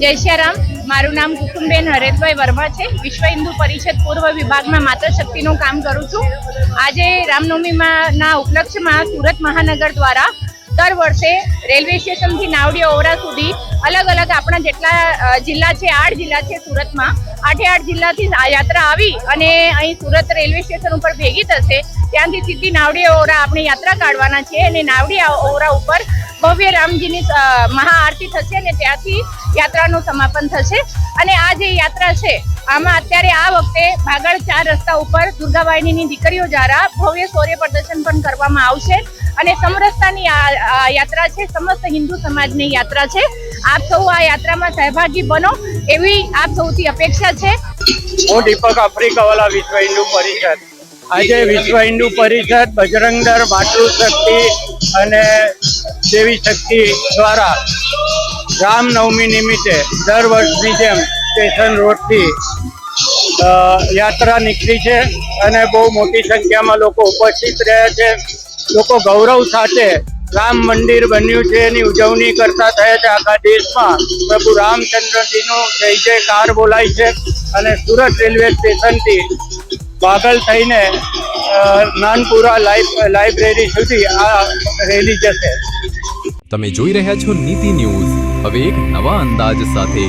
જય શ્રી રામ. મારું નામ કુસુમબેન હરેશભાઈ વર્મા છે. વિશ્વ હિન્દુ પરિષદ પૂર્વ વિભાગમાં માતૃશક્તિનું કામ કરું છું. આજે રામનવમીના ઉપલક્ષ્યમાં સુરત મહાનગર દ્વારા દર વર્ષે રેલવે સ્ટેશનથી નાવડી ઓવરા સુધી અલગ અલગ આપણા જેટલા જિલ્લા છે, 8 જિલ્લા છે સુરતમાં, 8 જિલ્લાથી આ યાત્રા આવી અને અહીં સુરત રેલવે સ્ટેશન ઉપર ભેગી થશે. ત્યાંથી સીધી નાવડી ઓવરા આપણે યાત્રા કાઢવાના છે અને નાવડી ઓવરા ઉપર ભવ્ય રામજીની મહાઆરતી થશે અને ત્યાંથી યાત્રાનું સમાપન થશે. અને આ જે યાત્રા છે આમાં અત્યારે આ વખતે ભાગળ 4 રસ્તા ઉપર દુર્ગાવાહિનીની દીકરીઓ દ્વારા ભવ્ય શૌર્ય પ્રદર્શન પણ કરવામાં આવશે અને સમરસતાની યાત્રા છે, સમસ્ત હિન્દુ સમાજની યાત્રા છે. આપ સૌ આ યાત્રામાં સહભાગી બનો એવી આપ સૌથી અપેક્ષા છે. હું દીપક આફ્રિકાવાલા વિશ્વ હિન્દુ પરિષદ. આજે વિશ્વ હિન્દુ પરિષદ, બજરંગ દળ, માતૃશક્તિ અને દેવી શક્તિ દ્વારા રામનવમી નિમિત્તે દર વર્ષની જેમ સ્ટેશન રોડથી યાત્રા નીકળી છે અને બહુ મોટી સંખ્યામાં લોકો ઉપસ્થિત રહ્યા છે. લોકો ગૌરવ સાથે રામ મંદિર બન્યું છે એની ઉજવણી કરતા થયા છે. આખા દેશમાં પ્રભુ રામચંદ્રજીનું જય જયકાર બોલાય છે અને સુરત રેલવે સ્ટેશનથી બાગલ થઈને નાનપુરા લાઇબ્રેરી સુધી આ રેલી જશે. તમે જોઈ રહ્યા છો નીતિ ન્યૂઝ, હવે એક નવા અંદાજ સાથે.